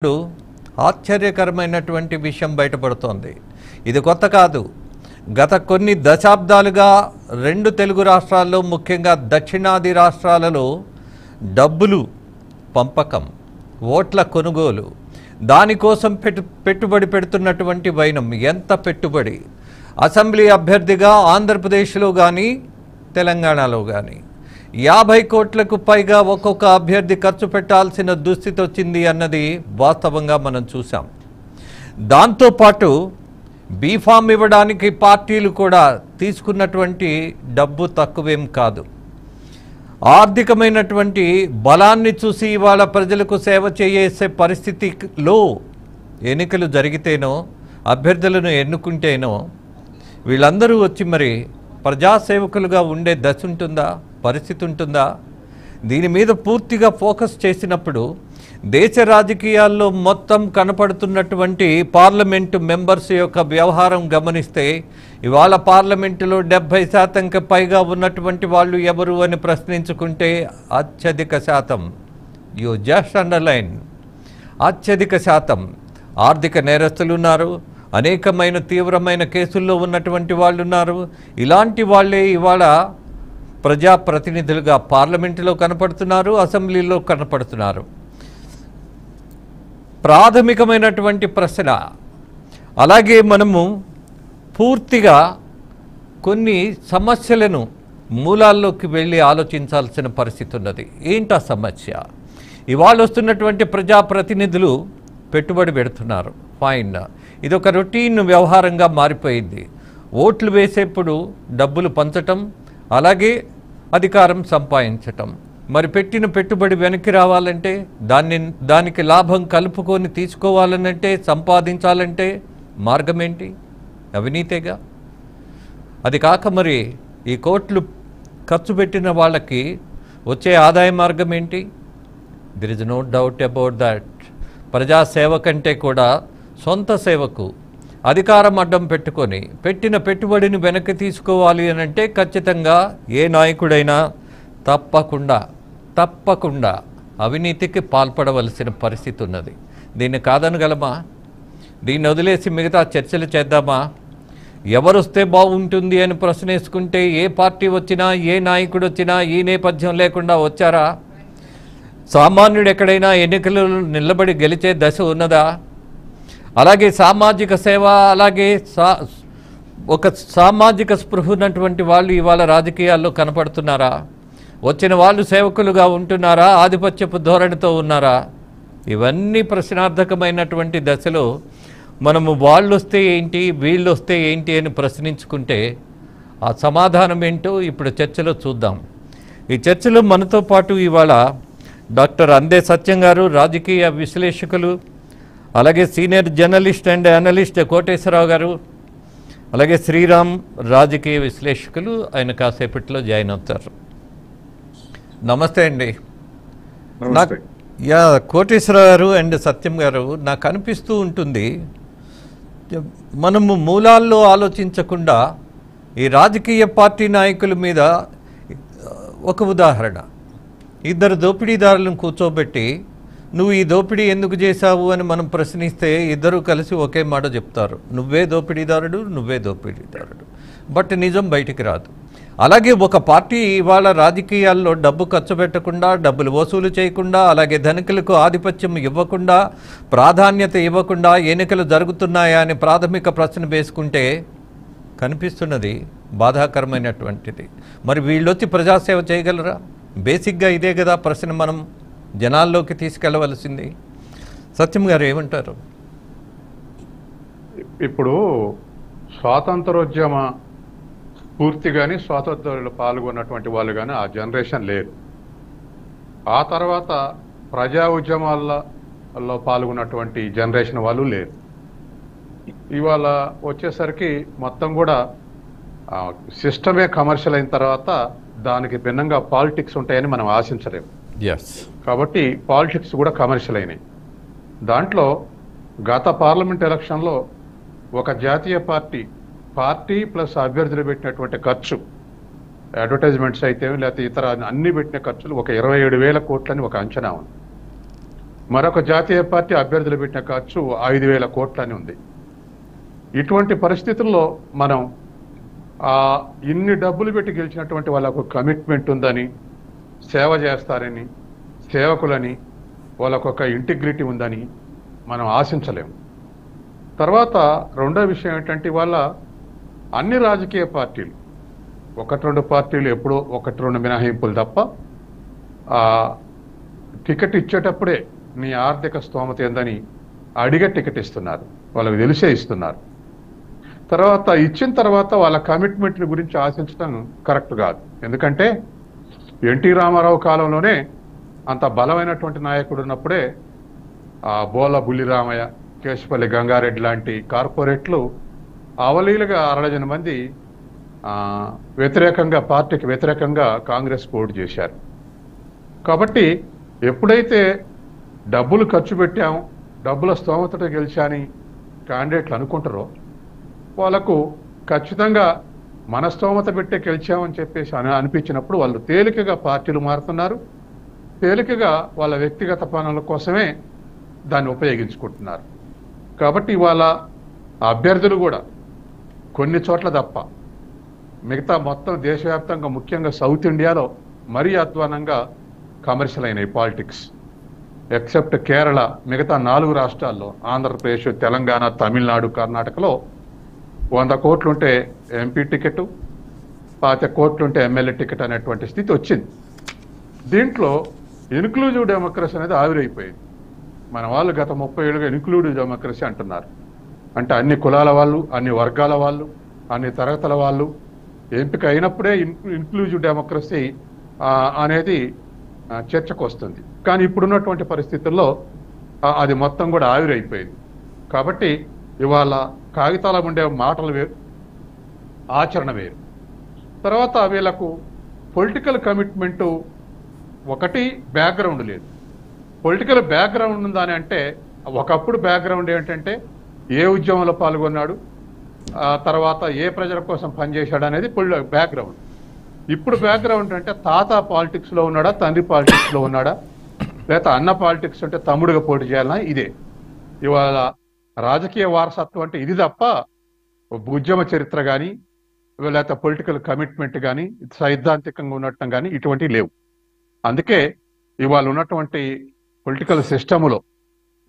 ఇప్పుడు ఆశ్చర్యకరమైనటువంటి విషయం బయటపడుతోంది. ఇది కొత్త కాదు. గత కొన్ని దశాబ్దాలుగా రెండు తెలుగు రాష్ట్రాల్లో, ముఖ్యంగా దక్షిణాది రాష్ట్రాలలో డబ్బులు పంపకం, ఓట్ల కొనుగోలు, దానికోసం పెట్టుబడి పెడుతున్నటువంటి వైనం. ఎంత పెట్టుబడి! అసెంబ్లీ అభ్యర్థిగా ఆంధ్రప్రదేశ్లో కానీ తెలంగాణలో కానీ 50 కోట్లకు పైగా ఒక్కొక్క అభ్యర్థి ఖర్చు పెట్టాల్సిన దుస్థితి వచ్చింది అన్నది వాస్తవంగా మనం చూసాం. దాంతోపాటు బీఫామ్ ఇవ్వడానికి పార్టీలు కూడా తీసుకున్నటువంటి డబ్బు తక్కువేం కాదు. ఆర్థికమైనటువంటి బలాన్ని చూసి ఇవాళ ప్రజలకు సేవ చేసే పరిస్థితిలో ఎన్నికలు జరిగితేనో, అభ్యర్థులను ఎన్నుకుంటేనో వీళ్ళందరూ వచ్చి మరి ప్రజాసేవకులుగా ఉండే దశ ఉంటుందా, పరిస్థితి ఉంటుందా? దీని మీద పూర్తిగా ఫోకస్ చేసినప్పుడు దేశ రాజకీయాల్లో మొత్తం కనపడుతున్నటువంటి పార్లమెంటు మెంబర్స్ యొక్క వ్యవహారం గమనిస్తే ఇవాళ పార్లమెంటులో 70% పైగా ఉన్నటువంటి వాళ్ళు ఎవరు అని ప్రశ్నించుకుంటే అత్యధిక శాతం, యు జస్ట్ అండర్లైన్, అత్యధిక శాతం ఆర్థిక నేరస్తులు ఉన్నారు, అనేకమైన తీవ్రమైన కేసుల్లో ఉన్నటువంటి వాళ్ళు ఉన్నారు. ఇలాంటి వాళ్ళే ఇవాళ ప్రజాప్రతినిధులుగా పార్లమెంటులో కనపడుతున్నారు, అసెంబ్లీలో కనపడుతున్నారు. ప్రాథమికమైనటువంటి ప్రశ్న, అలాగే మనము పూర్తిగా కొన్ని సమస్యలను మూలాల్లోకి వెళ్ళి ఆలోచించాల్సిన పరిస్థితి ఉన్నది. ఏంటా సమస్య? ఇవాళ వస్తున్నటువంటి ప్రజాప్రతినిధులు పెట్టుబడి పెడుతున్నారు, ఫైన్. ఇదొక రొటీన్ వ్యవహారంగా మారిపోయింది. ఓట్లు వేసేప్పుడు డబ్బులు పంచటం, అలాగే అధికారం సంపాదించటం. మరి పెట్టిన పెట్టుబడి వెనక్కి రావాలంటే, దానికి లాభం కలుపుకొని తీసుకోవాలనంటే, సంపాదించాలంటే మార్గం ఏంటి? అవినీతేగా. అది కాక మరి ఈ కోట్లు ఖర్చు పెట్టిన వాళ్ళకి వచ్చే ఆదాయ మార్గం ఏంటి? There is no doubt about that. ప్రజాసేవ కంటే కూడా సొంత సేవకు అధికారం అడ్డం పెట్టుకొని పెట్టిన పెట్టుబడిని వెనక్కి తీసుకోవాలి అని అంటే ఖచ్చితంగా ఏ నాయకుడైనా తప్పకుండా అవినీతికి పాల్పడవలసిన పరిస్థితి ఉన్నది. దీన్ని కాదనగలమా? దీన్ని వదిలేసి మిగతా చర్చలు చేద్దామా? ఎవరొస్తే బాగుంటుంది అని ప్రశ్నేసుకుంటే ఏ పార్టీ వచ్చినా, ఏ నాయకుడు వచ్చినా ఈ నేపథ్యం లేకుండా వచ్చారా? సామాన్యుడు ఎక్కడైనా ఎన్నికలు నిలబడి గెలిచే దశ ఉన్నదా? అలాగే సామాజిక సేవ, అలాగే ఒక సామాజిక స్పృహ ఉన్నటువంటి వాళ్ళు ఇవాళ రాజకీయాల్లో కనపడుతున్నారా? వచ్చిన వాళ్ళు సేవకులుగా ఉంటున్నారా? ఆధిపత్యపు ధోరణితో ఉన్నారా? ఇవన్నీ ప్రశ్నార్థకమైనటువంటి దశలో మనము వాళ్ళు వస్తే ఏంటి, వీళ్ళు వస్తే ఏంటి అని ప్రశ్నించుకుంటే ఆ సమాధానం ఏంటో ఇప్పుడు చర్చలో చూద్దాం. ఈ చర్చలో మనతో పాటు ఇవాళ డాక్టర్ అందే సత్యం గారు, రాజకీయ విశ్లేషకులు, అలాగే senior journalist and analyst Koteswararao గారు, అలాగే శ్రీరామ్, రాజకీయ విశ్లేషకులు. ఆయన కాసేపట్లో జాయిన్ అవుతారు. నమస్తే అండి. కోటేశ్వరరావు గారు అండ్ సత్యం గారు, నాకు అనిపిస్తూ ఉంటుంది మనము మూలాల్లో ఆలోచించకుండా ఈ రాజకీయ పార్టీ నాయకుల మీద ఒక ఉదాహరణ, ఇద్దరు దోపిడీదారులను కూర్చోబెట్టి నువ్వు ఈ దోపిడీ ఎందుకు చేశావు అని మనం ప్రశ్నిస్తే ఇద్దరు కలిసి ఒకే మాట చెప్తారు, నువ్వే దోపిడీదారుడు, నువ్వే దోపిడీదారుడు. బట్ నిజం బయటికి రాదు. అలాగే ఒక పార్టీ ఇవాళ రాజకీయాల్లో డబ్బు ఖర్చు పెట్టకుండా, డబ్బులు వసూలు చేయకుండా, అలాగే ధనికులకు ఆధిపత్యం ఇవ్వకుండా, ప్రాధాన్యత ఇవ్వకుండా ఎన్నికలు జరుగుతున్నాయా అని ప్రాథమిక ప్రశ్న వేసుకుంటే కనిపిస్తున్నది బాధాకరమైనటువంటిది. మరి వీళ్ళొచ్చి ప్రజాసేవ చేయగలరా? బేసిక్గా ఇదే కదా ప్రశ్న మనం జనాల్లోకి తీసుకెళ్లవలసింది. సత్యం గారు ఏమంటారు? ఇప్పుడు స్వాతంత్రోద్యమ స్ఫూర్తి కానీ, స్వాతంత్రంలో పాల్గొన్నటువంటి వాళ్ళు కానీ ఆ జనరేషన్ లేరు. ఆ తర్వాత ప్రజా ఉద్యమాలలో పాల్గొన్నటువంటి జనరేషన్ వాళ్ళు లేరు. ఇవాళ వచ్చేసరికి మొత్తం కూడా సిస్టమే కమర్షియల్ అయిన తర్వాత దానికి భిన్నంగా పాలిటిక్స్ ఉంటాయని మనం ఆశించలేము. కాబట్టి పాలిటిక్స్ కూడా కమర్షియల్ అయినాయి. దాంట్లో గత పార్లమెంట్ ఎలక్షన్లో ఒక జాతీయ పార్టీ ప్లస్ అభ్యర్థులు పెట్టినటువంటి ఖర్చు, అడ్వర్టైజ్మెంట్స్ అయితే లేకపోతే ఇతర అన్ని పెట్టిన ఖర్చులు ఒక 27,000 కోట్లని ఒక అంచనా ఉంది. మరొక జాతీయ పార్టీ అభ్యర్థులు పెట్టిన ఖర్చు 5,000 కోట్లని ఉంది. ఇటువంటి పరిస్థితుల్లో మనం ఇన్ని డబ్బులు పెట్టి గెలిచినటువంటి వాళ్ళకు కమిట్మెంట్ ఉందని, సేవ చేస్తారని, సేవకులని, వాళ్ళకొక ఇంటిగ్రిటీ ఉందని మనం ఆశించలేము. తర్వాత రెండో విషయం ఏంటంటే వాళ్ళ అన్ని రాజకీయ పార్టీలు, 1-2 పార్టీలు ఎప్పుడో 1-2 మినహాయింపులు తప్ప టికెట్ ఇచ్చేటప్పుడే నీ ఆర్థిక స్తోమత ఏందని అడిగే టికెట్ ఇస్తున్నారు, వాళ్ళకి తెలిసే ఇస్తున్నారు. తర్వాత ఇచ్చిన తర్వాత వాళ్ళ కమిట్మెంట్ల గురించి ఆశించడం కరెక్ట్ కాదు. ఎందుకంటే ఎన్టీ రామారావు కాలంలోనే అంత బలమైనటువంటి నాయకుడు ఉన్నప్పుడే బోల బుల్లిరామయ్య, కేశపల్లి గంగారెడ్డి లాంటి కార్పొరేట్లు అవలీలుగా 60 మంది పార్టీకి వ్యతిరేకంగా కాంగ్రెస్ ఓటు చేశారు. కాబట్టి ఎప్పుడైతే డబ్బులు ఖర్చు పెట్టాం, డబ్బుల స్తోమతతో గెలిచాని క్యాండిడేట్లు అనుకుంటారో వాళ్ళకు ఖచ్చితంగా మన స్తోమత పెట్టే గెలిచామని చెప్పేసి అనిపించినప్పుడు వాళ్ళు తేలికగా పార్టీలు మారుతున్నారు, తేలికగా వాళ్ళ వ్యక్తిగత పనుల కోసమే దాన్ని ఉపయోగించుకుంటున్నారు. కాబట్టి ఇవాళ అభ్యర్థులు కూడా కొన్ని చోట్ల తప్ప మిగతా మొత్తం దేశవ్యాప్తంగా ముఖ్యంగా సౌత్ ఇండియాలో మరీ అధ్వానంగా కమర్షియల్ అయినాయి పాలిటిక్స్. ఎక్సెప్ట్ కేరళ, మిగతా 4 రాష్ట్రాల్లో ఆంధ్రప్రదేశ్, తెలంగాణ, తమిళనాడు, కర్ణాటకలో 100 కోట్లుంటే ఎంపీ టికెట్, 25 కోట్లుంటే ఎమ్మెల్యే టికెట్ అనేటువంటి స్థితి వచ్చింది. దీంట్లో ఇన్క్లూజివ్ డెమోక్రసీ అనేది ఆవిరైపోయింది. మన వాళ్ళు గత 30 ఏళ్ళుగా ఇన్క్లూజివ్ డెమోక్రసీ అంటున్నారు. అంటే అన్ని కులాల వాళ్ళు, అన్ని వర్గాల వాళ్ళు, అన్ని తరగతుల వాళ్ళు ఎంపిక అయినప్పుడే ఇన్క్లూజివ్ డెమోక్రసీ అనేది చర్చకు వస్తుంది. కానీ ఇప్పుడున్నటువంటి పరిస్థితుల్లో అది మొత్తం కూడా ఆవిరైపోయింది. కాబట్టి ఇవాళ కాగితాల ఉండే మాటలు వేరు, ఆచరణ వేరు. తర్వాత వీళ్ళకు పొలిటికల్ కమిట్మెంటు ఒకటి, బ్యాక్గ్రౌండ్ లేదు. పొలిటికల్ బ్యాక్గ్రౌండ్ ఉందని అంటే ఒకప్పుడు బ్యాక్గ్రౌండ్ ఏంటంటే ఏ ఉద్యమంలో పాల్గొన్నాడు, తర్వాత ఏ ప్రజల కోసం పనిచేశాడు అనేది బ్యాక్గ్రౌండ్. ఇప్పుడు బ్యాక్గ్రౌండ్ అంటే తాత పాలిటిక్స్లో ఉన్నాడా, తండ్రి పాలిటిక్స్లో ఉన్నాడా, లేకపోతే అన్న పాలిటిక్స్ అంటే తమ్ముడుగా పోటీ చేయాలన్నా, ఇదే ఇవాళ రాజకీయ వారసత్వం అంటే ఇది తప్ప ఉద్యమ చరిత్ర కానీ లేకపోతే పొలిటికల్ కమిట్మెంట్ కానీ సైద్ధాంతికంగా ఉండటం కానీ ఇటువంటివి లేవు. అందుకే ఇవాళ ఉన్నటువంటి పొలిటికల్ సిస్టములో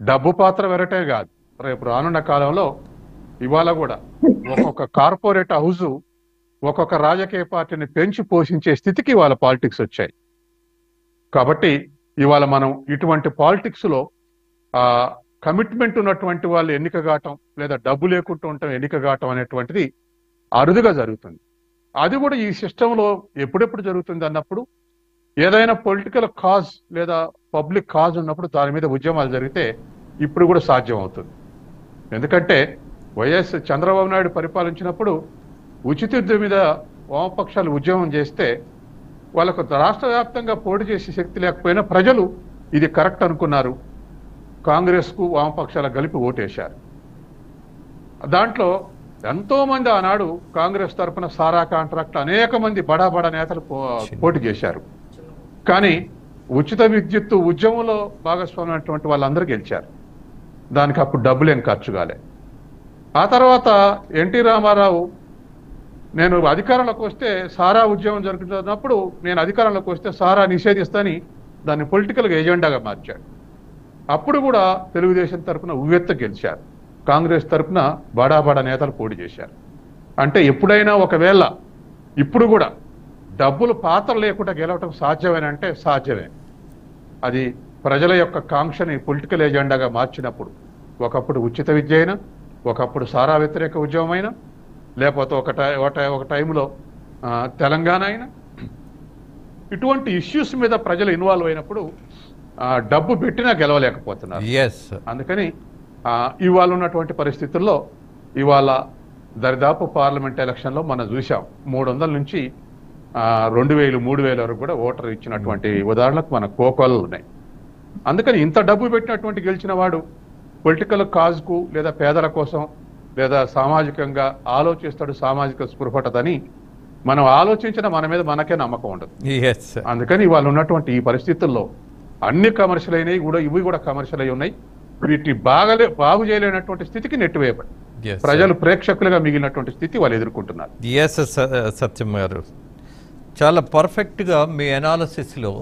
డబ్బు పాత్ర వెరటే కాదు, రేపు రానున్న కాలంలో ఇవాళ కూడా ఒక్కొక్క కార్పొరేట్ హౌస్ ఒక్కొక్క రాజకీయ పార్టీని పెంచి పోషించే స్థితికి ఇవాళ పాలిటిక్స్ వచ్చాయి. కాబట్టి ఇవాళ మనం ఇటువంటి పాలిటిక్స్ లో కమిట్మెంట్ ఉన్నటువంటి వాళ్ళు ఎన్నిక కావటం, లేదా డబ్బు లేకుండా ఉండటం ఎన్నిక కావటం అనేటువంటిది అరుదుగా జరుగుతుంది. అది కూడా ఈ సిస్టంలో ఎప్పుడెప్పుడు జరుగుతుంది అన్నప్పుడు ఏదైనా పొలిటికల్ కాజ్ లేదా పబ్లిక్ కాజ్ ఉన్నప్పుడు దాని మీద ఉద్యమాలు జరిగితే ఇప్పుడు కూడా సాధ్యం అవుతుంది. ఎందుకంటే వైఎస్ చంద్రబాబు నాయుడు పరిపాలించినప్పుడు ఉచిత విద్య మీద వామపక్షాలు ఉద్యమం చేస్తే వాళ్ళకు రాష్ట్ర వ్యాప్తంగా పోటీ చేసే శక్తి లేకపోయినా ప్రజలు ఇది కరెక్ట్ అనుకున్నారు, కాంగ్రెస్కు వామపక్షాలకు కలిపి ఓటేశారు. దాంట్లో ఎంతో మంది ఆనాడు కాంగ్రెస్ తరఫున సారా కాంట్రాక్ట్ అనేక మంది బడా నేతలు పోటీ చేశారు. కానీ ఉచిత విద్యుత్తు ఉద్యమంలో భాగస్వామైనటువంటి వాళ్ళందరూ గెలిచారు. దానికి అప్పుడు డబ్బులు ఏం ఖర్చు కాలే. ఆ తర్వాత ఎన్టీ రామారావు నేను అధికారంలోకి వస్తే సారా ఉద్యమం జరుగుతున్నప్పుడు నేను అధికారంలోకి వస్తే సారా నిషేధిస్తాని దాన్ని పొలిటికల్గా ఎజెండాగా మార్చాడు. అప్పుడు కూడా తెలుగుదేశం తరఫున ఉవ్వెత్త గెలిచారు, కాంగ్రెస్ తరఫున బడా నేతలు పోటీ చేశారు. అంటే ఎప్పుడైనా ఒకవేళ ఇప్పుడు కూడా డబ్బులు పాత్ర లేకుండా గెలవటం సాధ్యమేనంటే సాధ్యమే. అది ప్రజల యొక్క కాంక్షని పొలిటికల్ ఎజెండాగా మార్చినప్పుడు, ఒకప్పుడు ఉచిత విద్య అయినా, ఒకప్పుడు సారా వ్యతిరేక ఉద్యమం అయినా, లేకపోతే ఒక టైంలో తెలంగాణ అయినా, ఇటువంటి ఇష్యూస్ మీద ప్రజలు ఇన్వాల్వ్ అయినప్పుడు డబ్బు పెట్టినా గెలవలేకపోతున్నారు. అందుకని ఇవాళ ఉన్నటువంటి పరిస్థితుల్లో ఇవాళ దరిదాపు పార్లమెంట్ ఎలక్షన్లో మనం చూసాం 300 నుంచి 2000, 3000 వరకు కూడా ఓటర్ ఇచ్చినటువంటి ఉదాహరణకు మన కోకోలు ఉన్నాయి. అందుకని ఇంత డబ్బు పెట్టినటువంటి గెలిచిన వాడు పొలిటికల్ కాజ్కు లేదా పేదల కోసం లేదా సామాజికంగా ఆలోచిస్తాడు, సామాజిక స్పృహటదని మనం ఆలోచించిన మన మీద మనకే నమ్మకం ఉండదు. అందుకని ఇవాళ ఉన్నటువంటి ఈ పరిస్థితుల్లో అన్ని కమర్షియల్ అయినాయి కూడా, ఇవి కూడా కమర్షియల్ అయి ఉన్నాయి. వీటిని బాగు చేయలేనటువంటి స్థితికి నెట్టివేయబడి ప్రజలు ప్రేక్షకులుగా మిగిలినటువంటి స్థితి వాళ్ళు ఎదుర్కొంటున్నారు. సత్యం గారు చాలా పర్ఫెక్ట్గా మీ అనాలిసిస్లో